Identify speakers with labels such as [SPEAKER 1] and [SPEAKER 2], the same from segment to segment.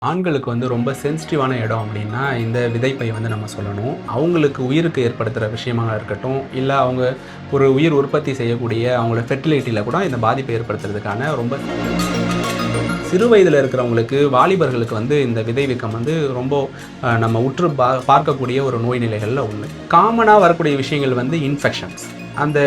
[SPEAKER 1] ஆண்களுக்கு வந்து ரொம்ப சென்சிட்டிவான இடம் அப்படின்னா, இந்த விதைப்பை வந்து நம்ம சொல்லணும். அவங்களுக்கு உயிருக்கு ஏற்படுத்துற விஷயமா இருக்கட்டும், இல்ல அவங்க ஒரு உயிர் உற்பத்தி செய்யக்கூடிய அவங்களோட ஃபெர்டிலிட்டில கூட இந்த பாதிப்பை ஏற்படுத்துறதுக்கான ரொம்ப சிறு வயதில இருக்கிறவங்களுக்கு, வாலிபர்களுக்கு வந்து இந்த விதை வீக்கம் வந்து ரொம்ப நம்ம உற்று பார்க்கக்கூடிய ஒரு நோய் நிலைகள்ல ஒண்ணு. காமனா வரக்கூடிய விஷயங்கள் வந்து இன்ஃபெக்ஷன்ஸ். அந்த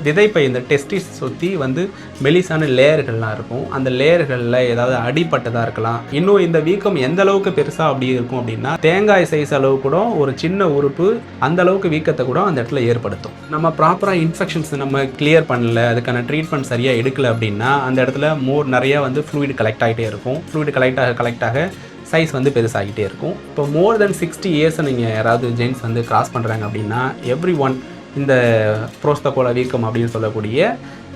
[SPEAKER 1] விதைப்பை இந்த டெஸ்டிஸ் சுத்தி வந்து மெலிசான லேயர்கள்லாம் இருக்கும். அந்த லேயர்கள்ல ஏதாவது அடிபட்டதா இருக்கலாம். இன்னும் இந்த வீக்கம் எந்த அளவுக்கு பெருசா அப்படி இருக்கும் அப்படின்னா, தேங்காய் சைஸ் அளவு கூட ஒரு சின்ன உறுப்பு அந்த அளவுக்கு வீக்கத்த கூட அந்த இடத்துல ஏற்படுத்தும். நம்ம ப்ராப்பரா இன்ஃபெக்ஷன்ஸ் நம்ம கிளியர் பண்ணல, அதுக்கான ட்ரீட்மெண்ட் சரியா எடுக்கல அப்படின்னா, அந்த இடத்துல நெறைய வந்து ஃப்ளூயிட் கலெக்ட் ஆகிட்டே இருக்கும். ஃப்ளூயிட் கலெக்ட் ஆக சைஸ் வந்து பெருசாகிட்டே இருக்கும். இப்போ மோர் தென் 60 இயர்ஸ் நீங்கள் யாராவது ஜென்ஸ் வந்து கிராஸ் பண்ணுறாங்க அப்படின்னா, எவ்ரி ஒன் இந்த புரோஸ்டகோல வீக்கம் அப்படின்னு சொல்லக்கூடிய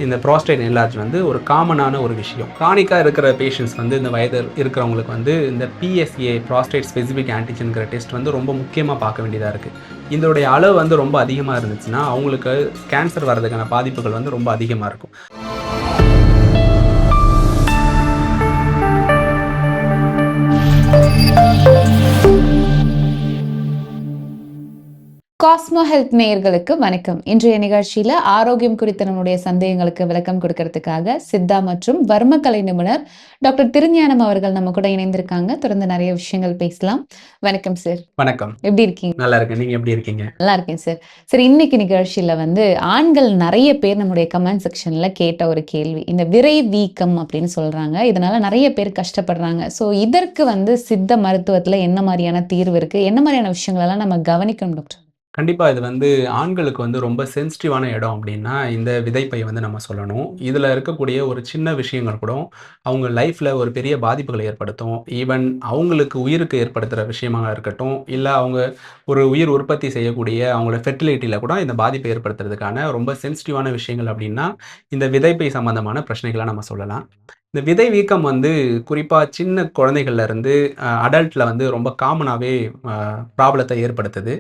[SPEAKER 1] இந்த ப்ராஸ்டேட் என்லார்ஜ் வந்து ஒரு காமனான ஒரு விஷயம். கிரானிக்காக இருக்கிற பேஷண்ட்ஸ் வந்து இந்த வயது இருக்கிறவங்களுக்கு வந்து இந்த PSA ப்ராஸ்டேட் ஸ்பெசிஃபிக் ஆன்டிஜன்கிற டெஸ்ட் வந்து ரொம்ப முக்கியமாக பார்க்க வேண்டியதாக இருக்குது. இதோடைய அளவு வந்து ரொம்ப அதிகமாக இருந்துச்சுன்னா அவங்களுக்கு கேன்சர் வர்றதுக்கான பாதிப்புகள் வந்து ரொம்ப அதிகமாக இருக்கும்.
[SPEAKER 2] காஸ்மோ ஹெல்த் நேயர்களுக்கு வணக்கம். இன்றைய நிகழ்ச்சியில ஆரோக்கியம் குறித்த நம்முடைய சந்தேகங்களுக்கு விளக்கம் கொடுக்கறதுக்காக சித்தா மற்றும் வர்மக்கலை நிபுணர் டாக்டர் திருஞானம் அவர்கள் நம்ம கூட இணைந்திருக்காங்க. தொடர்ந்து நிறைய விஷயங்கள் பேசலாம். வணக்கம் சார்.
[SPEAKER 1] வணக்கம்.
[SPEAKER 2] எப்படி இருக்கீங்க?
[SPEAKER 1] நல்லா இருக்கேன். நீங்க எப்படி இருக்கீங்க?
[SPEAKER 2] நல்லா இருக்கேன் சார். சரி, இன்னைக்கு நிகழ்ச்சியில வந்து ஆண்கள் நிறைய பேர் நம்முடைய கமெண்ட் செக்ஷன்ல கேட்ட ஒரு கேள்வி, இந்த விரை வீக்கம் அப்படின்னு சொல்றாங்க. இதனால நிறைய பேர் கஷ்டப்படுறாங்க. ஸோ இதற்கு வந்து சித்த மருத்துவத்துல என்ன மாதிரியான தீர்வு இருக்கு, என்ன மாதிரியான விஷயங்களெல்லாம் நம்ம கவனிக்கணும் டாக்டர்?
[SPEAKER 1] கண்டிப்பா இது வந்து ஆண்களுக்கு வந்து ரொம்ப சென்சிட்டிவான இடம் அப்படின்னா, இந்த விதைப்பை வந்து நம்ம சொல்லணும். இதுல இருக்கக்கூடிய ஒரு சின்ன விஷயங்கள் கூட, அவங்க லைஃப்ல ஒரு பெரிய பாதிப்புகளை ஏற்படுத்தும். ஈவன் அவங்களுக்கு உயிருக்கு ஏற்படுத்துற விஷயமா இருக்கட்டும், இல்ல அவங்க ஒரு உயிர் உற்பத்தி செய்யக்கூடிய அவங்களோட ஃபெர்டிலிட்டில கூட இந்த பாதிப்பை ஏற்படுத்துறதுக்கான ரொம்ப சென்சிட்டிவான விஷயங்கள் அப்படின்னா, இந்த விதைப்பை சம்பந்தமான பிரச்சனைகளா நம்ம சொல்லலாம். இந்த விதை வீக்கம் வந்து குறிப்பா சின்ன குழந்தைகள்ல இருந்து அடல்ட்ல வந்து ரொம்ப காமனாவே ப்ராப்ளத்த ஏற்படுத்துது.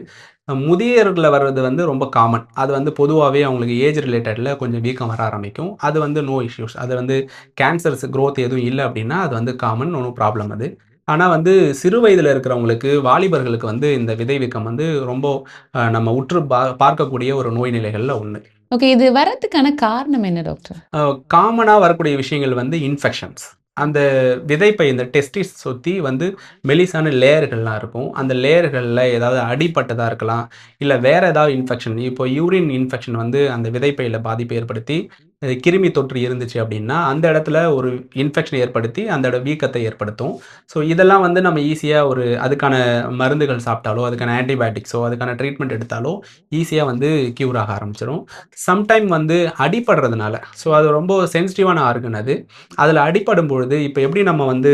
[SPEAKER 1] முதியவர்கள்ல வர்றது வந்து ரொம்ப காமன். அது வந்து பொதுவாவே அவங்களுக்கு ஏஜ் ரிலேட்டட்ல கொஞ்சம் வீக்கம் வர ஆரம்பிக்கும். அது வந்து நோ இஷ்யூஸ். அது வந்து கேன்சர்ஸ் குரோத் எதுவும் இல்ல அப்டின்னா, அது வந்து காமன். ஒண்ணும் ப்ராப்ளம் அது. ஆனா வந்து சிறு வயதில இருக்கிறவங்களுக்கு, வாலிபர்களுக்கு வந்து இந்த விதை வீக்கம் வந்து ரொம்ப நம்ம உற்று பார்க்கக்கூடிய ஒரு நோய் நிலைகள்ல ஒண்ணு.
[SPEAKER 2] ஓகே, இது வரதுக்கான காரணம் என்ன டாக்டர்?
[SPEAKER 1] காமனா வரக்கூடிய விஷயங்கள் வந்து இன்ஃபெக்ஷன்ஸ். அந்த விதைப்பை இந்த டெஸ்டிஸ் சுத்தி வந்து மெலிசான லேயர்கள்லாம் இருக்கும். அந்த லேயர்கள்ல ஏதாவது அடிபட்டதா இருக்கலாம். இல்ல வேற ஏதாவது இன்ஃபெக்ஷன். இப்போ யூரின் இன்ஃபெக்ஷன் வந்து அந்த விதைப்பையில பாதிப்பை ஏற்படுத்தி, கிருமி தொற்று இருந்துச்சு அப்படின்னா, அந்த இடத்துல ஒரு இன்ஃபெக்ஷன் ஏற்படுத்தி அந்த வீக்கத்தை ஏற்படுத்தும். ஸோ இதெல்லாம் வந்து நம்ம ஈஸியா அதுக்கான மருந்துகள் சாப்பிட்டாலோ, அதுக்கான ஆன்டிபயோட்டிக்ஸோ, அதுக்கான ட்ரீட்மெண்ட் எடுத்தாலோ ஈஸியா வந்து கியூர் ஆக ஆரம்பிச்சுரும். சம்டைம் வந்து அடிபடுறதுனால, ஸோ அது ரொம்ப சென்சிட்டிவான ஆர்கன் அது. அதில அடிபடும் பொழுது, இப்ப எப்படி நம்ம வந்து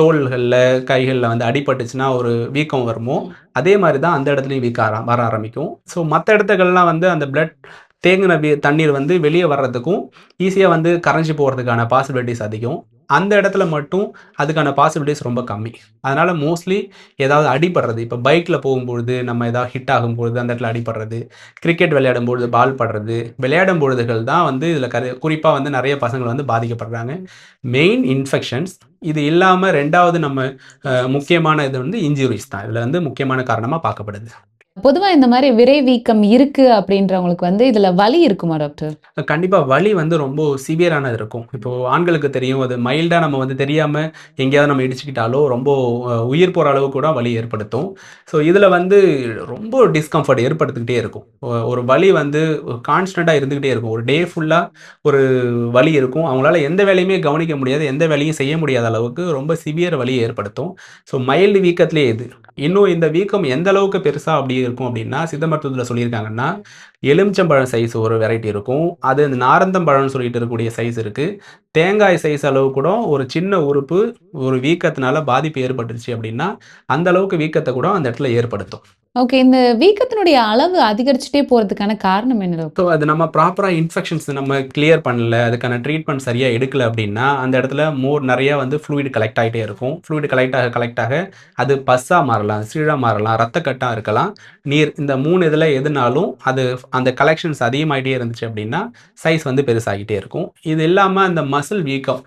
[SPEAKER 1] தோள்கள்ல, கைகள்ல வந்து அடிபட்டுச்சுன்னா ஒரு வீக்கம் வருமோ, அதே மாரி தான் அந்த இடத்துலயும் வீக்கம் வர ஆரம்பிக்கும். ஸோ மத்த இடத்துகள்லாம் வந்து அந்த பிளட் தேங்குன தண்ணீர் வந்து வெளிய வர்றதுக்கும், ஈஸியா வந்து கரைஞ்சு போறதுக்கான பாசிபிலிட்டீஸ் அதிகம். அந்த இடத்துல மட்டும் அதுக்கான பாசிபிலிட்டீஸ் ரொம்ப கம்மி. அதனால மோஸ்ட்லி ஏதாவது அடிபடுறது, இப்ப பைக்ல போகும்பொழுது நம்ம ஏதாவது ஹிட் ஆகும்பொழுது அந்த இடத்துல அடிபடுறது, கிரிக்கெட் விளையாடும்பொழுது பால் படுறது, விளையாடும் பொழுதுகள் தான் வந்து இதில குறிப்பா வந்து நெறைய பசங்கள் வந்து பாதிக்கப்படுறாங்க. Main infections. இது இல்லாம 2வது நம்ம முக்கியமான இது வந்து இன்ஜுரீஸ் தான். இதுல வந்து முக்கியமான காரணமா பார்க்கப்படுது.
[SPEAKER 2] பொதுவா இந்த மாதிரி விரை வீக்கம் இருக்கு அப்படின்றவங்களுக்கு வந்து இதுல வலி இருக்குமா டாக்டர்?
[SPEAKER 1] கண்டிப்பா வலி வந்து ரொம்ப சிவியரானது இருக்கும். இப்போ ஆண்களுக்கு தெரியும். அது மைல்டா நம்ம வந்து தெரியாம எங்கேயாவது நம்ம இடிச்சுக்கிட்டாலோ, ரொம்ப உயிர் போற அளவுக்கு கூட வலி ஏற்படுத்தும். ஸோ இதில வந்து ரொம்ப டிஸ்கம்ஃபர்ட் ஏற்படுத்திக்கிட்டே இருக்கும். ஒரு வலி வந்து கான்ஸ்டன்ட்டா இருந்துகிட்டே இருக்கும். ஒரு டே ஃபுல்லா ஒரு வலி இருக்கும். அவங்களால எந்த வேலையுமே கவனிக்க முடியாது. எந்த வேலையும் செய்ய முடியாத அளவுக்கு ரொம்ப சிவியர் வலிய ஏற்படுத்தும். ஸோ மைல்டு வீக்கத்திலே இது. இன்னும் இந்த வீக்கம் எந்த அளவுக்கு பெருசா அப்படி இருக்கும் அப்படின்னா, சித்த மருத்துவத்தில சொல்லியிருக்காங்கன்னா, எலுமிச்சம்பழம் சைஸ் ஒரு வெரைட்டி இருக்கும். அது இந்த நாரந்தம்பழம்னு சொல்லிட்டு இருக்கக்கூடிய சைஸ் இருக்கு. தேங்காய் சைஸ் அளவு கூட ஒரு சின்ன உறுப்பு ஒரு வீக்கத்தினால பாதிப்பு ஏற்பட்டுருச்சு அப்படின்னா, அந்த அளவுக்கு வீக்கத்த கூட அந்த இடத்துல ஏற்படுத்தும்.
[SPEAKER 2] ஓகே. இந்த வீக்கத்தினுடைய அளவு அதிகரிச்சுட்டே போறதுக்கான காரணம் என்ன டாக்டர்?
[SPEAKER 1] ஸோ அது நம்ம ப்ராப்பரா இன்ஃபெக்ஷன்ஸ் நம்ம கிளியர் பண்ணல, அதுக்கான ட்ரீட்மெண்ட் சரியா எடுக்கல அப்படின்னா, அந்த இடத்துல நெறைய வந்து ஃப்ளூயிட் கலெக்ட் ஆயிட்டே இருக்கும். ஃப்ளூயிட் கலெக்ட் ஆக அது பஸ்ஸா மாறலாம், சீழா மாறலாம், ரத்த கட்டா இருக்கலாம், நீர். இந்த 3 இதுல எதுனாலும் அது அந்த கலெக்ஷன்ஸ் அதிகமாயிட்டே இருந்துச்சு அப்படின்னா, சைஸ் வந்து பெருசாகிட்டே இருக்கும். இது இல்லாம அந்த மசில் வீக்கம்,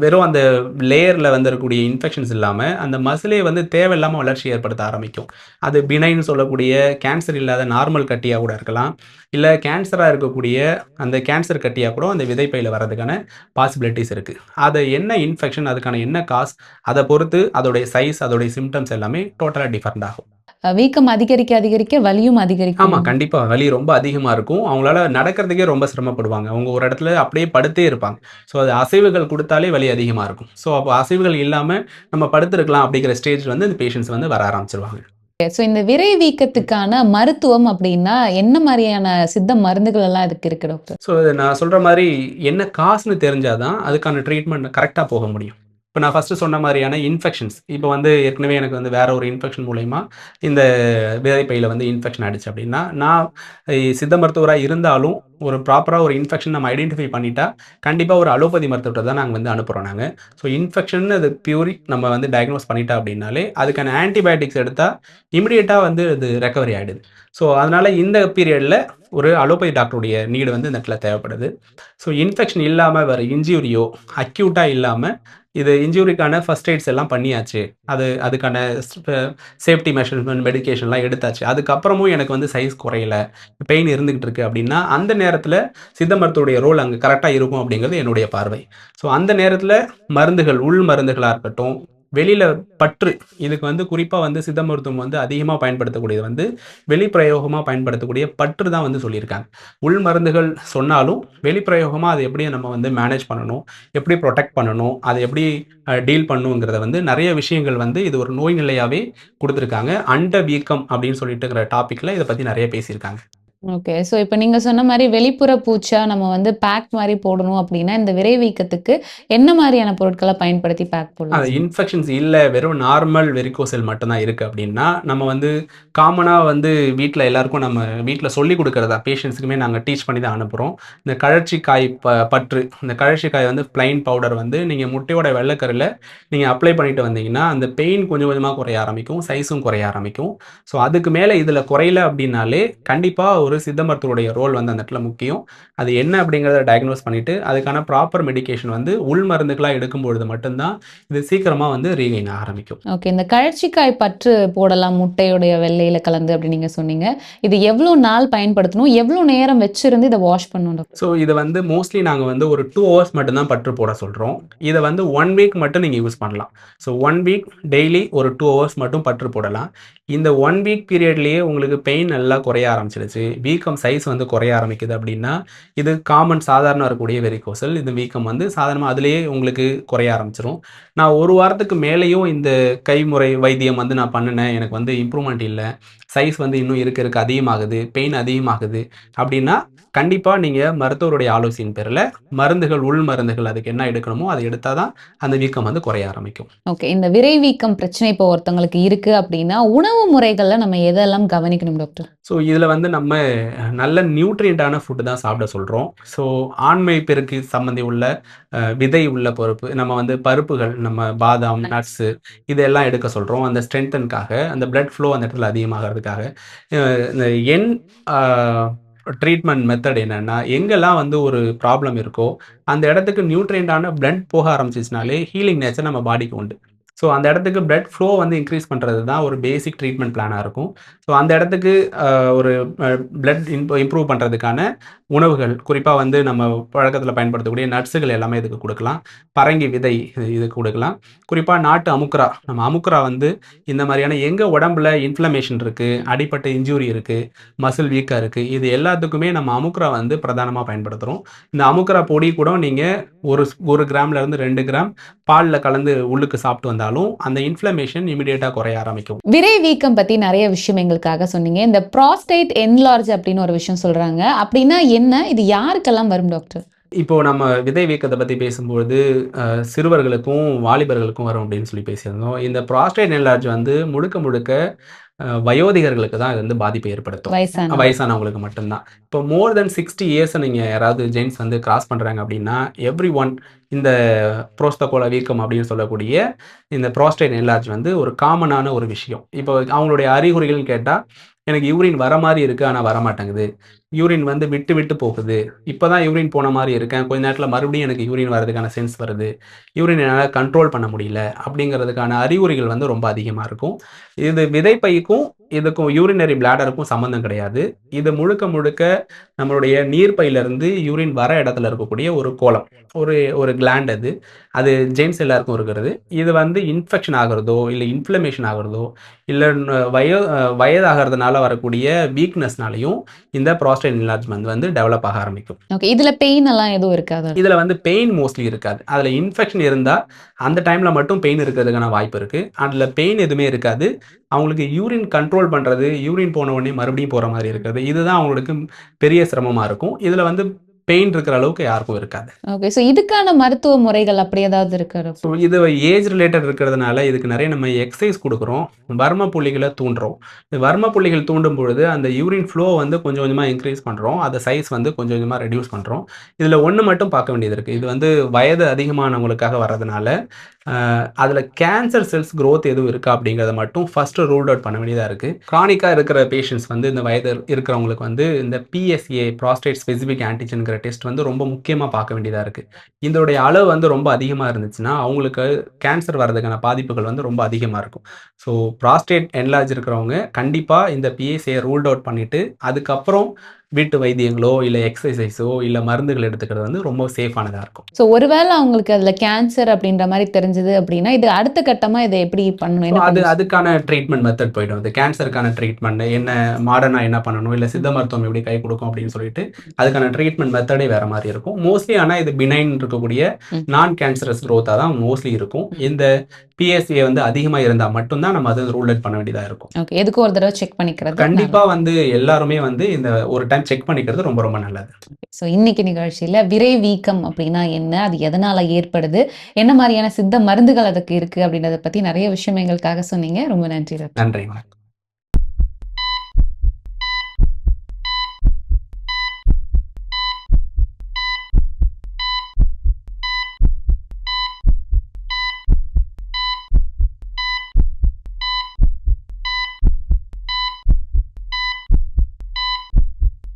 [SPEAKER 1] வெறும் அந்த லேயர்ல வந்துருக்கக்கூடிய இன்ஃபெக்ஷன்ஸ் இல்லாம, அந்த மசிலே வந்து தேவையில்லாம வளர்ச்சி ஏற்படுத்த ஆரம்பிக்கும். அது பினைன்னு சொல்லக்கூடிய கேன்சர் இல்லாத நார்மல் கட்டியா கூட இருக்கலாம். இல்ல கேன்சரா இருக்கக்கூடிய அந்த கேன்சர் கட்டியா கூட அந்த விதைப்பையில வர்றதுக்கான பாசிபிலிட்டீஸ் இருக்கு. அது என்ன இன்ஃபெக்ஷன், அதுக்கான என்ன காஸ், அத பொறுத்து அதோடைய சைஸ், அதோடைய சிம்ப்டம்ஸ் எல்லாமே டோட்டலா டிஃபரெண்ட் ஆகும்.
[SPEAKER 2] வீக்கம் அதிகரிக்க அதிகரிக்க வலியும்
[SPEAKER 1] ஆமா,
[SPEAKER 2] அதிகரிக்கும்.
[SPEAKER 1] கண்டிப்பா. வலி ரொம்ப அதிகமா இருக்கும். அவங்களால நடக்கிறதுக்கே ரொம்ப சிரமப்படுவாங்க. அவங்க ஒரு இடத்துல அப்படியே படுத்தே இருப்பாங்க. ஸோ அது அசைவுகள் குடுத்தாலே வலி அதிகமா இருக்கும். ஸோ அப்போ அசைவுகள் இல்லாம நம்ம படுத்திருக்கலாம் அப்படிங்கிற ஸ்டேஜ் வந்து இந்த பேஷண்ட்ஸ் வந்து வர ஆரம்பிச்சுருவாங்க.
[SPEAKER 2] ஸோ இந்த விரை வீக்கத்துக்கான மருத்துவம் அப்படின்னா, என்ன மாரியான சித்த மருந்துகள் எல்லாம் இதுக்கு இருக்கு டாக்டர்?
[SPEAKER 1] ஸோ நான் சொல்ற மாரி என்ன காசுன்னு தெரிஞ்சா தான் அதுக்கான ட்ரீட்மெண்ட் கரெக்ட்டா போக முடியும். இப்ப நான் ஃபர்ஸ்ட்டு சொன்ன மாரியான இன்ஃபெக்ஷன்ஸ், இப்ப வந்து ஏற்கனவே எனக்கு வந்து வேற ஒரு இன்ஃபெக்ஷன் மூலியமா இந்த விதைப்பையில வந்து இன்ஃபெக்ஷன் ஆயிடுச்சு அப்படின்னா, நான் சித்த மருத்துவரா இருந்தாலும் ஒரு ப்ராப்பரா ஒரு இன்ஃபெக்ஷன் நம்ம ஐடென்டிஃபை பண்ணிட்டா, கண்டிப்பா ஒரு அலோபதி மருத்துவர்ட்ட தான் நாங்க வந்து அனுப்புறோம் நாங்க. ஸோ இன்ஃபெக்ஷன் அது பியூரி நம்ம வந்து டயக்னோஸ் பண்ணிட்டா அப்படின்னாலே, அதுக்கான ஆன்டிபயோட்டிக்ஸ் எடுத்தா இமிடியேட்டா வந்து அது ரெக்கவரி ஆயிடுது. ஸோ அதனால இந்த பீரியட்ல ஒரு அலோபதி டாக்டருடைய நீடு வந்து இந்த இடத்துல தேவைப்படுது. ஸோ இன்ஃபெக்ஷன் இல்லாம வேற இன்ஜூரியோ, அக்யூட்டா இல்லாம இது இன்ஜூரிக்கான ஃபர்ஸ்ட் எய்ட்ஸ் எல்லாம் பண்ணியாச்சு. அதுக்கான சேஃப்டி மெஷர்மென்ட், மெடிகேஷன்லாம் எடுத்தாச்சு. அதுக்கப்புறமும் எனக்கு வந்து சைஸ் குறையல, பெயின் இருந்துகிட்டு இருக்கு அப்படின்னா, அந்த நேரத்தில சித்த மருத்துவருடைய ரோல் அங்க கரெக்ட்டா இருக்கும் அப்படிங்கிறது என்னுடைய பார்வை. ஸோ அந்த நேரத்தில மருந்துகள், உள் மருந்துகளா இருக்கட்டும், வெளியில பற்று, இதுக்கு வந்து குறிப்பா வந்து சித்த மருத்துவம் வந்து அதிகமா பயன்படுத்தக்கூடியது வந்து வெளிப்பிரயோகமா பயன்படுத்தக்கூடிய பற்று தான் வந்து சொல்லியிருக்காங்க. உள் மருந்துகள் சொன்னாலும், வெளிப்பிரயோகமா அத எப்படி நம்ம வந்து மேனேஜ் பண்ணணும், எப்படி புரொடெக்ட் பண்ணணும், அத எப்படி டீல் பண்ணணுங்கிறத வந்து நெறைய விஷயங்கள் வந்து இது ஒரு நோய் நிலையாவே குடுத்துருக்காங்க. அண்ட வீக்கம் அப்படின்னு சொல்லிட்டுங்கிற டாபிக்ல இத பத்தி நெறைய பேசியிருக்காங்க.
[SPEAKER 2] ஓகே. ஸோ இப்ப நீங்க சொன்ன மாரி வெளிப்புற பூச்சா நம்ம வந்து பேக் மாரி போடணும் அப்படின்னா, இந்த விரை வீக்கத்துக்கு என்ன மாரியான பொருட்கள பயன்படுத்தி பேக் போடலாம்?
[SPEAKER 1] இன்ஃபெக்ஷன்ஸ் இல்ல, வெறும் நார்மல் வெரிகோசெல் மட்டும் தான் இருக்கு அப்படின்னா, நம்ம வந்து காமனா வந்து வீட்ல எல்லாருக்கும் நம்ம வீட்ல சொல்லிக் குடுக்கிறதா பேஷண்ட்ஸ்க்குமே நாங்க டீச் பண்ணி தான் அனுப்புறோம். இந்த கழற்சிக்காய் பற்று, இந்த கழற்சிக்காய் வந்து பிளைன் பவுடர் வந்து நீங்க முட்டையோட வெள்ளக்கருல நீங்க அப்ளை பண்ணிட்டு வந்தீங்கன்னா, அந்த பெயின் கொஞ்சம் கொஞ்சமா குறைய ஆரம்பிக்கும். சைஸும் குறைய ஆரம்பிக்கும். ஸோ அதுக்கு மேல இதுல குறையல அப்படின்னாலே, கண்டிப்பா ஒரு சித்த மருத்துவருடைய ரோல் வந்து அந்த இடத்துல முக்கியம். அது என்ன அப்படிங்கிறத டயக்னோஸ் பண்ணிட்டு, அதுக்கான ப்ராப்பர் மெடிகேஷன் வந்து உள் மருந்துகளா எடுக்கும்பொழுது மட்டும் தான் இது சீக்கிரமா வந்து ரீகைன் ஆரம்பிக்கும்.
[SPEAKER 2] ஓகே. இந்த கழற்சிக்காய் பற்று போடலாம் முட்டையுடைய வெள்ளையில கலந்து அப்படின்னு நீங்க சொன்னீங்க. இது எவ்வளோ நாள் பயன்படுத்தணும்? எவ்வளோ நேரம் வச்சிருந்து இத வாஷ் பண்ணணும் டாக்டர்?
[SPEAKER 1] ஸோ இத வந்து மோஸ்ட்லி நாங்க வந்து ஒரு 2 ஹவர்ஸ் மட்டும் தான் பற்று போட சொல்றோம். இத வந்து 1 வீக் மட்டும் நீங்க யூஸ் பண்ணலாம். ஸோ 1 வீக் டெய்லி ஒரு 2 ஹவர்ஸ் மட்டும் பற்று போடலாம். இந்த 1 வீக் பீரியட்லயே உங்களுக்கு பெயின் நல்லா குறைய ஆரம்பிச்சிடுச்சு, வீக்கம் சைஸ் வந்து குறைய ஆரம்பிக்குது அப்படின்னா, இது காமன் சாதாரண இருக்கக்கூடிய வெரிகோசல். இந்த வீக்கம் வந்து சாதாரணமா அதிலேயே உங்களுக்கு குறைய ஆரம்பிச்சுரும். நான் 1 வாரத்துக்கு மேலேயும் இந்த கைமுறை வைத்தியம் வந்து நான் பண்ணுனேன், எனக்கு வந்து இம்ப்ரூவ்மெண்ட் இல்ல, சைஸ் வந்து இன்னும் இருக்க இருக்க அதிகமாகுது, பெயின் அதிகமாகுது அப்படின்னா, கண்டிப்பா நீங்க மருத்துவருடைய ஆலோசனையின் பேர்ல மருந்துகள், உள் மருந்துகள் அதுக்கு என்ன எடுக்கணுமோ அத எடுத்தா தான் அந்த வீக்கம் வந்து குறைய ஆரம்பிக்கும்.
[SPEAKER 2] ஓகே. இந்த விரை வீக்கம் பிரச்சனை இப்போ ஒருத்தவங்களுக்கு இருக்கு அப்படின்னா, உணவு முறைகள்ல நம்ம எதெல்லாம் கவனிக்கணும் டாக்டர்?
[SPEAKER 1] ஸோ இதில வந்து நம்ம நல்ல நியூட்ரியன்ட்டான ஃபுட் தான் சாப்பிட சொல்றோம். ஸோ ஆண்மை பெருக்கு சம்மந்தி உள்ள விதை உள்ள பருப்பு, நம்ம வந்து பருப்புகள், நம்ம பாதாம், நட்ஸு இதெல்லாம் எடுக்க சொல்றோம். அந்த ஸ்ட்ரென்த்தனுக்காக, அந்த பிளட் ஃப்ளோ அந்த இடத்துல அதிகமாகறதுக்காக. இந்த எண் அ ட்ரீட்மெண்ட் மெத்தட் என்னன்னா, எங்கெல்லாம் வந்து ஒரு ப்ராப்ளம் இருக்கோ, அந்த இடத்துக்கு நியூட்ரியன்ட்டான பிளட் போக ஆரம்பிச்சுச்சுனாலே, ஹீலிங் நேச்சர் நம்ம பாடிக்கு உண்டு. ஸோ அந்த இடத்துக்கு பிளட் ஃப்ளோ வந்து இன்க்ரீஸ் பண்றது தான் ஒரு பேசிக் ட்ரீட்மெண்ட் பிளானா இருக்கும். ஸோ அந்த இடத்துக்கு ஒரு பிளட் இம்ப்ரூவ் பண்றதுக்கான உணவுகள், குறிப்பா வந்து நம்ம பழக்கத்தில பயன்படுத்தக்கூடிய நட்ஸுகள் எல்லாமே இதுக்கு குடுக்கலாம். பரங்கி விதை இதுக்கு குடுக்கலாம். குறிப்பா நாட்டு அமுக்குரா, நம்ம அமுக்குரா வந்து இந்த மாரியான எங்க உடம்புல இன்ஃப்ளமேஷன் இருக்கு, அடிபட்ட இன்ஜூரி இருக்கு, மசில் வீக்கா இருக்கு, இது எல்லாத்துக்குமே நம்ம அமுக்குரா வந்து பிரதானமா பயன்படுத்துறோம். இந்த அமுக்குரா பொடி கூட நீங்க 1 கிராம்ல இருந்து 2 கிராம் பால்ல கலந்து உள்ளுக்கு சாப்பிட்டு வந்தாலும், அந்த இன்ஃப்ளமேஷன் இமிடியேட்டா குறைய ஆரம்பிக்கும்.
[SPEAKER 2] விரை வீக்கம் பத்தி நெறைய விஷயம் எங்களுக்காக சொன்னீங்க. இந்த புரோஸ்டேட் என்லார்ஜ் அப்படின்னு ஒரு விஷயம் சொல்றாங்க. அப்படின்னா என்ன? இது யாருக்கெல்லாம் வரும் டாக்டர்?
[SPEAKER 1] இப்போ நம்ம விதை வீக்கத்த பத்தி பேசும்பொழுது, சிறுவர்களுக்கும், வாலிபர்களுக்கும் வரும் அப்படின்னு சொல்லி பேசியிருந்தோம். இந்த புரோஸ்டேட் என்லார்ஜ் வந்து முழுக்க முழுக்க வயோதிகர்களுக்கு தான் இது வந்து பாதிப்பை ஏற்படுத்தும்.
[SPEAKER 2] வயசான
[SPEAKER 1] வயசானவங்களுக்கு மட்டும்தான். இப்போ மோர் தென் 60 இயர்ஸை நீங்கள் யாராவது ஜென்ட்ஸ் வந்து கிராஸ் பண்ணுறாங்க அப்படின்னா எவ்ரி ஒன் இந்த புரோஸ்டகோல வீக்கம் அப்படின்னு சொல்லக்கூடிய இந்த ப்ராஸ்டேட் என்லார்ஜ் வந்து ஒரு காமனான ஒரு விஷயம். இப்போ அவங்களுடைய அறிகுறிகள்னு கேட்டால் எனக்கு யூரின் வர மாதிரி இருக்குது ஆனால் வரமாட்டேங்குது, யூரின் வந்து விட்டு விட்டு போகுது, இப்போ தான் யூரின் போன மாதிரி இருக்கேன், கொஞ்ச நேரத்தில் மறுபடியும் எனக்கு யூரின் வரதுக்கான சென்ஸ் வருது, யூரின் என்னால் கண்ட்ரோல் பண்ண முடியல அப்படிங்கிறதுக்கான அறிகுறிகள் வந்து ரொம்ப அதிகமாக இருக்கும். இது விதைப்பைக்கும் இதுக்கும் யூரினரி பிளாடருக்கும் சம்மந்தம் கிடையாது. இது முழுக்க முழுக்க நம்மளுடைய நீர்ப்பையிலிருந்து யூரின் வர இடத்துல இருக்கக்கூடிய ஒரு கோலம், ஒரு ஒரு கிளாண்ட் அது. அது ஜென்ட்ஸ் எல்லாருக்கும் இருக்கிறது. இது வந்து இன்ஃபெக்ஷன் ஆகுறதோ, இல்ல இன்ஃப்ளமேஷன் ஆகுறதோ, இல்ல வயதாகிறதுனால வரக்கூடிய வீக்னஸ்னாலயும் இந்த புரோஸ்டேட் என்லார்ஜ்மென்ட் வந்து டெவலப் ஆக ஆரம்பிக்கும்.
[SPEAKER 2] ஓகே. இதுல பெயின் எல்லாம் எதுவும் இருக்காதா?
[SPEAKER 1] இதுல வந்து பெயின் மோஸ்ட்லி இருக்காது. அதுல இன்ஃபெக்ஷன் இருந்தா அந்த டைம்ல மட்டும் பெயின் இருக்கிறதுக்கான வாய்ப்பு இருக்கு. அதுல பெயின் எதுவுமே இருக்காது. அவங்களுக்கு யூரின் கண்ட்ரோல் பண்றது, யூரின் போன உடனே மறுபடியும் போற மாரி இருக்கிறது, இதுதான் அவங்களுக்கு பெரிய சிரமமா இருக்கும். இதுல வந்து பெயின் இருக்கிற அளவுக்கு யாருக்கும் இருக்காது.
[SPEAKER 2] ஓகே. ஸோ இதுக்கான மருத்துவ முறைகள் அப்படி ஏதாவது இருக்கா
[SPEAKER 1] ஸோ
[SPEAKER 2] டாக்டர்?
[SPEAKER 1] இது ஏஜ் ரிலேட்டட் இருக்கிறதுனால இதுக்கு நிறைய நம்ம எக்ஸசைஸ் கொடுக்குறோம், வர்ம புள்ளிகளை தூண்டுறோம். இந்த வர்ம புள்ளிகள் தூண்டும் பொழுது அந்த யூரின் ஃப்ளோ வந்து கொஞ்சம் கொஞ்சமாக இன்க்ரீஸ் பண்ணுறோம், அந்த சைஸ் வந்து கொஞ்சம் கொஞ்சமாக ரெடியூஸ் பண்ணுறோம். இதில் ஒன்று மட்டும் பார்க்க வேண்டியது இருக்குது, இது வந்து வயது அதிகமானவங்களுக்காக வர்றதுனால அதில் கேன்சர் செல்ஸ் growth எதுவும் இருக்கா அப்படிங்கிறத மட்டும் ஃபஸ்ட்டு ரூல்ட் அவுட் பண்ண வேண்டியதாக இருக்குது. க்ரானிக்காக இருக்கிற பேஷண்ட்ஸ் வந்து இந்த வயது இருக்கிறவங்களுக்கு வந்து இந்த PSA ப்ராஸ்டேட் ஸ்பெசிஃபிக் ஆன்டிஜன்கிற டெஸ்ட் வந்து ரொம்ப முக்கியமாக பார்க்க வேண்டியதாக இருக்குது. இதோடைய அளவு வந்து ரொம்ப அதிகமாக இருந்துச்சுன்னா அவங்களுக்கு கேன்சர் வர்றதுக்கான பாதிப்புகள் வந்து ரொம்ப அதிகமாக இருக்கும். ஸோ ப்ராஸ்டேட் என்லார்ஜ் இருக்கிறவங்க கண்டிப்பாக இந்த PSA ரூல்ட் அவுட் பண்ணிவிட்டு அதுக்கப்புறம் வீட்டு வைத்தியங்களோ இல்லை எக்ஸசைஸோ இல்லை மருந்துகள் எடுத்துக்கிறது வந்து ரொம்ப சேஃபானதாக இருக்கும்.
[SPEAKER 2] ஸோ ஒருவேளை அவங்களுக்கு அதுல கேன்சர் அப்படின்ற மாதிரி தெரிஞ்சது அப்படின்னா இது அடுத்த கட்டமா இதை எப்படி பண்ணணும்? என்ன
[SPEAKER 1] அது
[SPEAKER 2] பண்ணணும்?
[SPEAKER 1] அதுக்கான ட்ரீட்மெண்ட் மெத்தட் போயிடும். அது கேன்சருக்கான ட்ரீட்மெண்ட் என்ன, மாடர்னா என்ன பண்ணணும், இல்லை சித்த மருத்துவம் எப்படி கை கொடுக்கும் அப்படின்னு சொல்லிட்டு அதுக்கான ட்ரீட்மெண்ட் மெத்தடே வேற மாதிரி இருக்கும் மோஸ்ட்லி. ஆனால் இது பினைன் இருக்கக்கூடிய நான் கேன்சரஸ் growth தான் மோஸ்ட்லி இருக்கும். இந்த PSA வந்து அதிகமாக இருந்தால் மட்டும்தான் நம்ம அதை ரூல் அவுட் பண்ண வேண்டியதாக இருக்கும்.
[SPEAKER 2] ஓகே. எதுக்கு ஒரு தடவை செக் பண்ணிக்கிறது
[SPEAKER 1] கண்டிப்பாக வந்து எல்லாருமே வந்து இந்த ஒரு டைம் செக் பண்ணிக்கிறது ரொம்ப ரொம்ப நல்லது.
[SPEAKER 2] ஸோ இன்னைக்கு நிகழ்ச்சியில விரை வீக்கம் அப்படின்னா என்ன, அது எதனால ஏற்படுது, என்ன மாதிரியான சித்த மருந்துகள் அதுக்கு இருக்கு அப்படின்றத பத்தி நிறைய விஷயம் எங்களுக்காக சொன்னீங்க. ரொம்ப நன்றி டாக்டர்.
[SPEAKER 1] நன்றி, வணக்கம்.